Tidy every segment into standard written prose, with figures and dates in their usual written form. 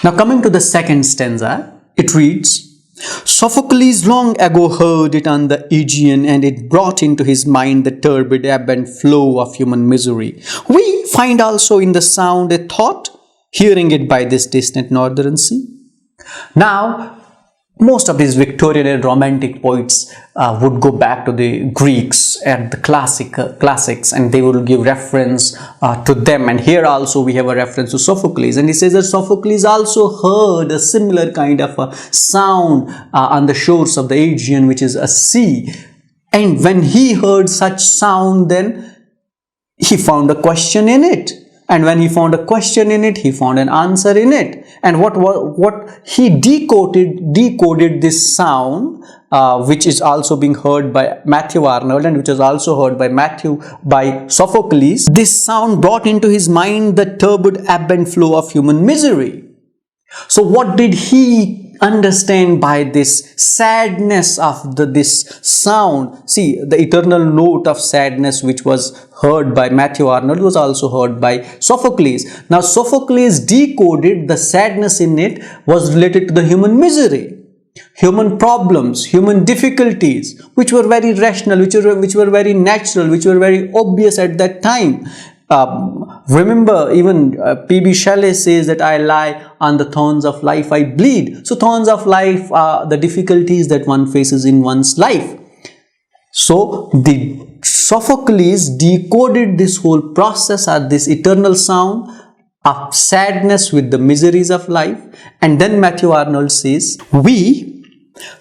Now coming to the second stanza, it reads, Sophocles long ago heard it on the Aegean, and it brought into his mind the turbid ebb and flow of human misery. We find also in the sound a thought, hearing it by this distant northern sea. Now, most of these Victorian and Romantic poets would go back to the Greeks and the classics, and they will give reference to them. And here also we have a reference to Sophocles, and he says that Sophocles also heard a similar kind of a sound on the shores of the Aegean, which is a sea. And when he heard such sound, then he found a question in it. And when he found a question in it, he found an answer in it. And what he decoded this sound, which is also being heard by Matthew Arnold, and which is also heard by Sophocles. This sound brought into his mind the turbid ebb and flow of human misery. So what did he understand by this sadness of this sound? See, the eternal note of sadness which was heard by Matthew Arnold was also heard by Sophocles. Now Sophocles decoded the sadness in it was related to the human misery, human problems, human difficulties, which were very rational, which were very natural, which were very obvious at that time. Remember, even P.B. Shelley says that I lie on the thorns of life, I bleed. So thorns of life are the difficulties that one faces in one's life. So the Sophocles decoded this whole process or this eternal sound of sadness with the miseries of life. And then Matthew Arnold says, we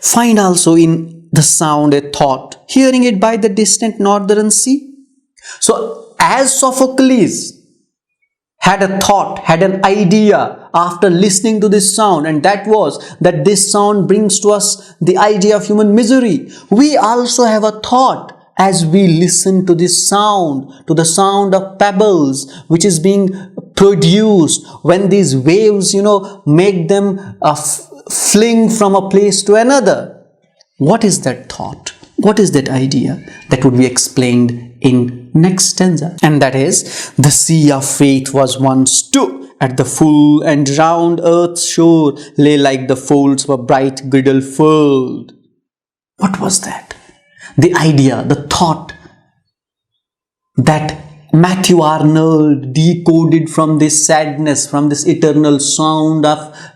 find also in the sound a thought, hearing it by the distant northern sea. So as Sophocles had a thought, had an idea after listening to this sound, and that was that this sound brings to us the idea of human misery. We also have a thought as we listen to this sound, to the sound of pebbles which is being produced when these waves, make them fling from a place to another. What is that thought? What is that idea? That would be explained in next stanza. And that is, the sea of faith was once too, at the full and round earth's shore, lay like the folds of a bright girdle furled. What was that? The idea, the thought that Matthew Arnold decoded from this sadness, from this eternal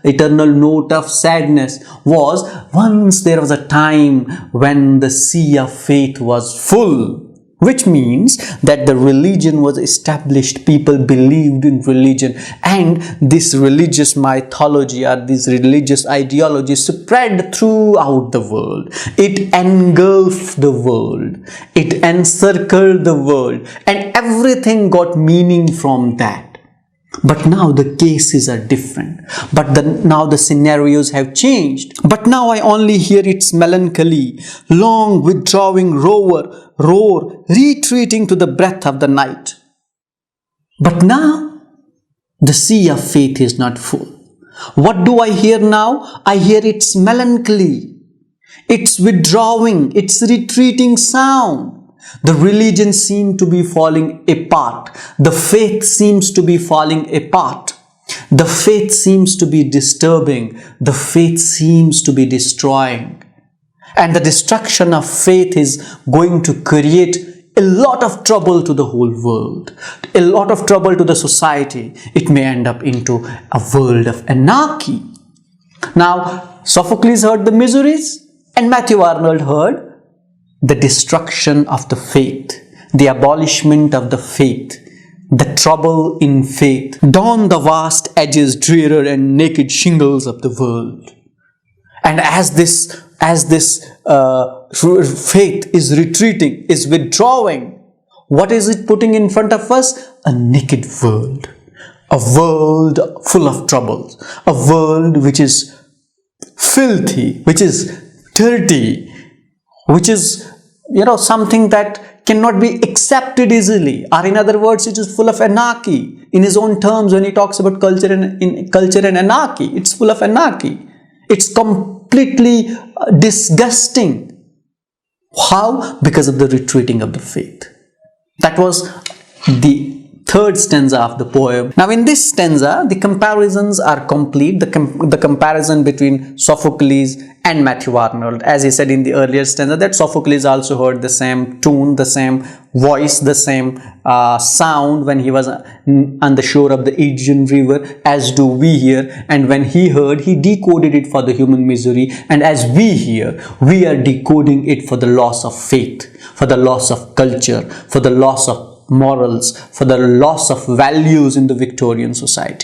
note of sadness, was once there was a time when the sea of faith was full. Which means that the religion was established, people believed in religion, and this religious mythology or this religious ideology spread throughout the world. It engulfed the world, it encircled the world, and everything got meaning from that. But now the cases are different. Now the scenarios have changed. But now I only hear its melancholy, long withdrawing roar, retreating to the breath of the night. But now the sea of faith is not full. What do I hear now? I hear its melancholy, its withdrawing, its retreating sound. The religion seems to be falling apart. The faith seems to be falling apart. The faith seems to be disturbing. The faith seems to be destroying. And the destruction of faith is going to create a lot of trouble to the whole world, a lot of trouble to the society. It may end up into a world of anarchy. Now, Sophocles heard the miseries, and Matthew Arnold heard the destruction of the faith, the abolishment of the faith, the trouble in faith, down the vast edges, drearer and naked shingles of the world. And as this faith is retreating, is withdrawing, what is it putting in front of us? A naked world, a world full of troubles, a world which is filthy, which is dirty, which is something that cannot be accepted easily, or in other words, it is full of anarchy. In his own terms, when he talks about culture and anarchy, it's full of anarchy. It's completely disgusting. How? Because of the retreating of the faith. That was the third stanza of the poem. Now in this stanza, the comparisons are complete, the comparison between Sophocles and Matthew Arnold. As he said in the earlier stanza, that Sophocles also heard the same tune, the same voice, the same sound when he was on the shore of the Aegean river, as do we here. And when he heard, he decoded it for the human misery. And as we hear, we are decoding it for the loss of faith, for the loss of culture, for the loss of morals, for the loss of values in the Victorian society.